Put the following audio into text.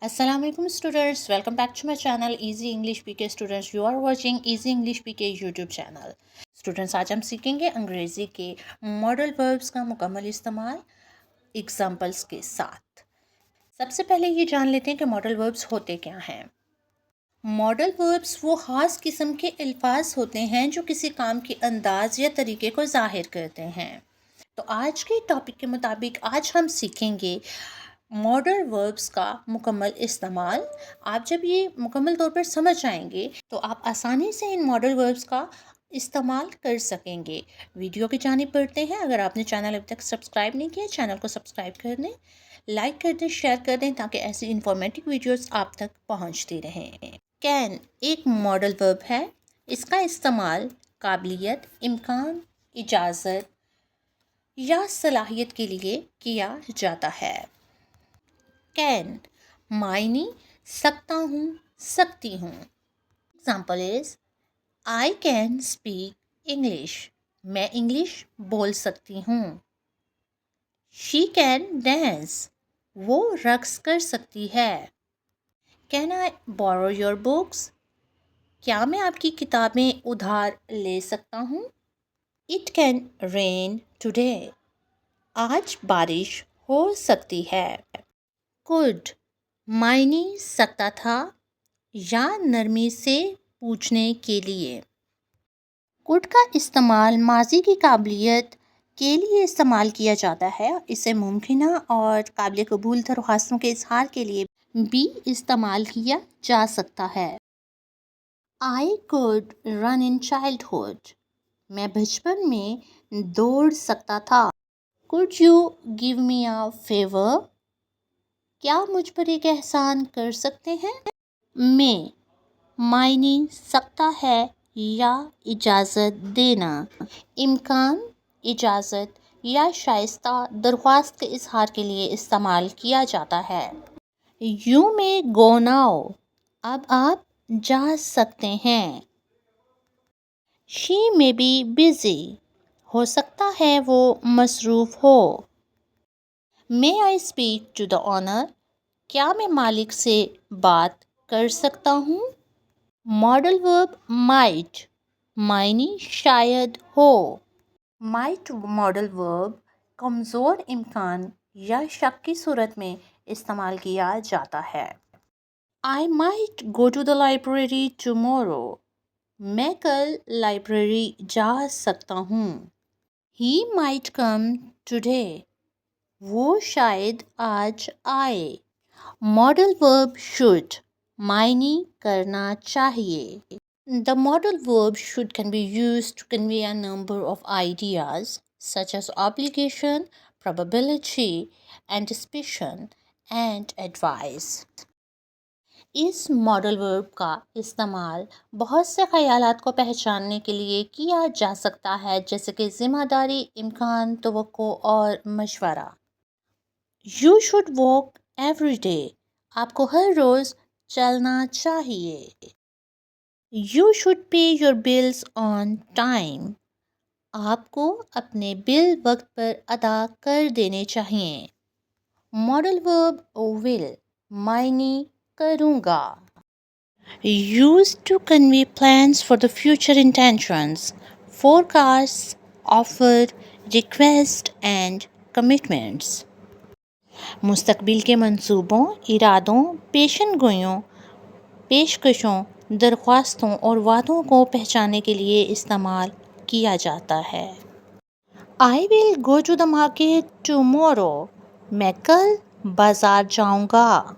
Assalamu alaikum students, welcome back to my channel Easy English PK students. You are watching Easy English PK YouTube channel. Students, आज हम सीखेंगे अंग्रेज़ी के modal verbs का मुकम्मल इस्तेमाल एग्जाम्पल्स के साथ। सबसे पहले ये जान लेते हैं कि मॉडल वर्ब्स होते क्या हैं। मॉडल वर्ब्स वो ख़ास किस्म के अल्फाज होते हैं जो किसी काम के अंदाज या तरीके को ज़ाहिर करते हैं। तो आज के टॉपिक के मुताबिक आज हम सीखेंगे मॉडल वर्ब्स का मुकम्मल इस्तेमाल। आप जब ये मुकम्मल तौर पर समझ आएंगे तो आप आसानी से इन मॉडल वर्ब्स का इस्तेमाल कर सकेंगे। वीडियो की जानिब बढ़ते हैं। अगर आपने चैनल अभी तक सब्सक्राइब नहीं किया, चैनल को सब्सक्राइब कर दें, लाइक कर दें, शेयर कर दें ताकि ऐसी इंफॉर्मेटिव वीडियोस आप तक पहुंचती रहें। कैन एक मॉडल वर्ब है। इसका इस्तेमाल काबिलियत, इम्कान, इजाज़त या सलाहियत के लिए किया जाता है। कैन मायनी सकता हूँ, सकती हूँ। Example is I can speak English, मैं इंग्लिश बोल सकती हूँ। शी कैन डांस, वो रक्स कर सकती है। Can I borrow your books, क्या मैं आपकी किताबें उधार ले सकता हूँ। इट कैन रेन टुडे, आज बारिश हो सकती है। कुड मायने सकता था या नरमी से पूछने के लिए। कुड का इस्तेमाल माजी की काबिलियत के लिए इस्तेमाल किया जाता है। इसे मुमकिन और काबिल कबूल दरख्वास्तों के इजहार के लिए भी इस्तेमाल किया जा सकता है। I could run in childhood, मैं बचपन में दौड़ सकता था। Could you give me a favour, क्या मुझ पर एक एहसान कर सकते हैं। में मायने सकता है या इजाज़त देना। इम्कान, इजाज़त या शाइस्ता दरख्वास्त के इजहार के लिए इस्तेमाल किया जाता है। यू में गो नाउ, अब आप जा सकते हैं। शी में बी बिज़ी, हो सकता है वो मसरूफ़ हो। May I speak to the owner, क्या मैं मालिक से बात कर सकता हूँ। मॉडल वर्ब माइट मायने शायद हो। माइट मॉडल वर्ब कमज़ोर इम्कान या शक की सूरत में इस्तेमाल किया जाता है। I might go to the library tomorrow, मैं कल लाइब्रेरी जा सकता हूँ। ही माइट कम टुडे, वो शायद आज आए। मॉडल वर्ब शुड मायने करना चाहिए। The modal verb should can be used to convey a number of ideas such as obligation, probability, anticipation, and advice. इस मॉडल वर्ब का इस्तेमाल बहुत से ख़यालात को पहचानने के लिए किया जा सकता है, जैसे कि ज़िम्मेदारी, इम्कान, तवक्को और मशवरा। You should walk every day, आपको हर रोज़ चलना चाहिए। You should pay your bills on time, आपको अपने बिल वक्त पर अदा कर देने चाहिए। मॉडल वर्ब विल मायने करूँगा। Use to convey plans for the future intentions, forecast, offer, request and commitments. मुस्तकबिल के मंसूबों, इरादों, पेशन गोइयों, पेशकशों, दरख्वास्तों और वादों को पहचानने के लिए इस्तेमाल किया जाता है। I will go to the market tomorrow, मैं कल बाज़ार जाऊँगा।